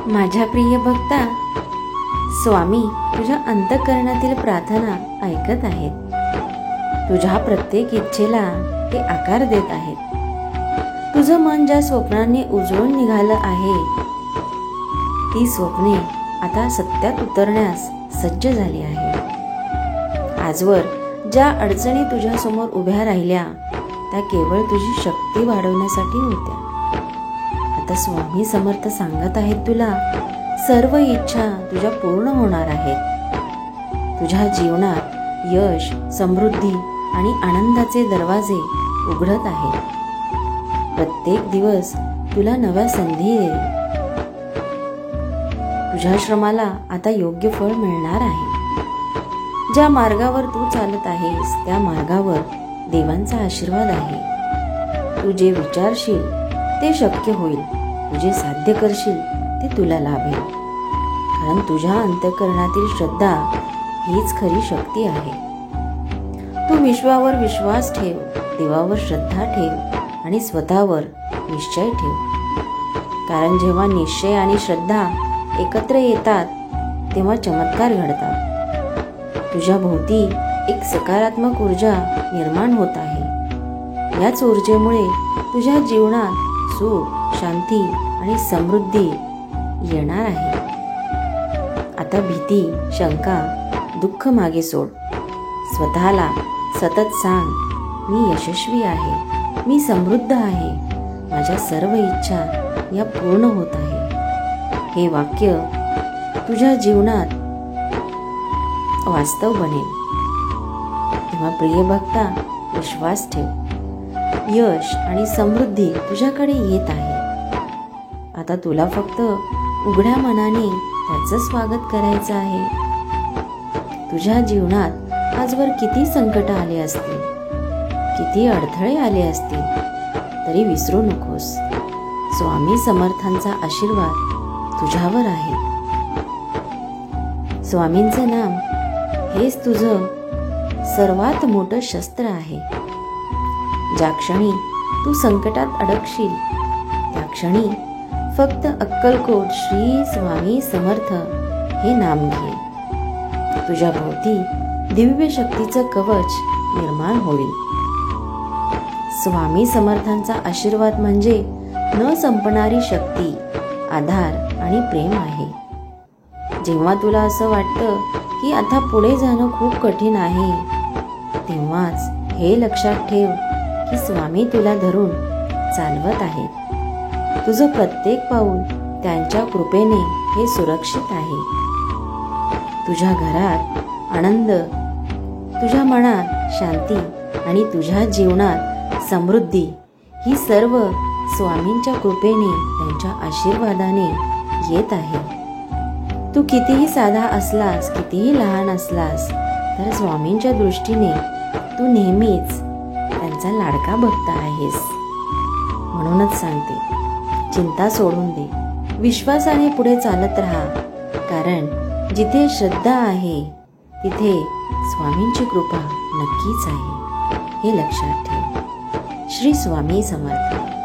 माझ्या प्रिय भक्ता, स्वामी तुझ्या अंतःकरणातील प्रार्थना ऐकत आहेत. तुझ्या प्रत्येक इच्छेला ते आकार देत आहेत. तुझं मन ज्या स्वप्नांनी उजळून निघालं आहे, ती स्वप्ने आता सत्यात उतरण्यास सज्ज झाली आहेत. आजवर ज्या अडचणी तुझ्यासमोर उभ्या राहिल्या, त्या केवळ तुझी शक्ती वाढवण्यासाठी होत्या. आता स्वामी समर्थ सांगत आहेत तुला, सर्व इच्छा तुझ्या पूर्ण होणार आहेत. तुझ्या जीवनात यश, समृद्धी आणि आनंदाचे दरवाजे उघडत आहेत. प्रत्येक दिवस तुला नव्या संधी येईल. तुझ्या श्रमाला आता योग्य फळ मिळणार आहे. ज्या मार्गावर तू चालत आहेस, त्या मार्गावर देवांचा आशीर्वाद आहे. तू जे विचारशील ते शक्य होईल. तू जे साध्य करशील ते तुला लाभेल. कारण तुझ्या अंतःकरणातील श्रद्धा हीच खरी शक्ती आहे. तू विश्वावर विश्वास ठेव, देवावर श्रद्धा ठेव आणि स्वतःवर निश्चय ठेव. कारण जेव्हा निश्चय आणि श्रद्धा एकत्र येतात, तेव्हा चमत्कार घडतात. तुझ्या भोवती एक सकारात्मक ऊर्जा निर्माण होत आहे. याच ऊर्जेमुळे तुझ्या जीवनात सुख, शांती आणि समृद्धी येणार आहे. आता भीती, शंका, दुःख मागे सोड. स्वतःला सतत सांग, मी यशस्वी आहे, मी समृद्ध आहे, माझ्या सर्व इच्छा या पूर्ण होत आहे. हे वाक्य तुझ्या जीवनात वास्तव बनेल. तेव्हा प्रिय भक्ता, विश्वास ठेव. यश आणि समृद्धी तुझ्याकडे येत आहे. आता तुला फक्त उघड्या मनाने त्याचं स्वागत करायचं आहे. तुझ्या जीवनात आजवर किती संकट आले असतील, किती अडथळे आले असतील, तरी विसरू नकोस. स्वामी समर्थांचा आशीर्वाद तुझ्यावर आहे. स्वामींचं नाम हेच तुझं सर्वात मोठं शस्त्र आहे. ज्या क्षणी तू संकटात अडकशील, त्या क्षणी फक्त अक्कलकोट श्री स्वामी समर्थ हे नाम घे. तुझ्या भोवती दिव्य शक्तीचं कवच निर्माण होईल. स्वामी समर्थांचा आशीर्वाद म्हणजे न संपणारी शक्ती, आधार आणि प्रेम आहे. जेव्हा तुला असं वाटतं की आता पुढे जाणं खूप कठीण आहे, तेव्हाच हे लक्षात ठेव की स्वामी तुला धरून चालवत आहेत. तुझं प्रत्येक पाऊल त्यांच्या कृपेने हे सुरक्षित आहे. तुझ्या घरात आनंद, तुझ्या मनात शांती आणि तुझ्या जीवनात समृद्धी ही सर्व स्वामींच्या कृपेने, त्यांच्या आशीर्वादाने येत आहे. तू कितीही साधा असलास, कितीही लहान असलास, तर स्वामींच्या दृष्टीने तू नेहमीच त्यांचा लाडका भक्त आहेस. म्हणूनच सांगते, चिंता सोडून दे, विश्वासाने पुढे चालत राहा. कारण जिथे श्रद्धा आहे, तिथे स्वामींची कृपा नक्कीच आहे. हे लक्षात ठेव. श्री स्वामी समर्थ.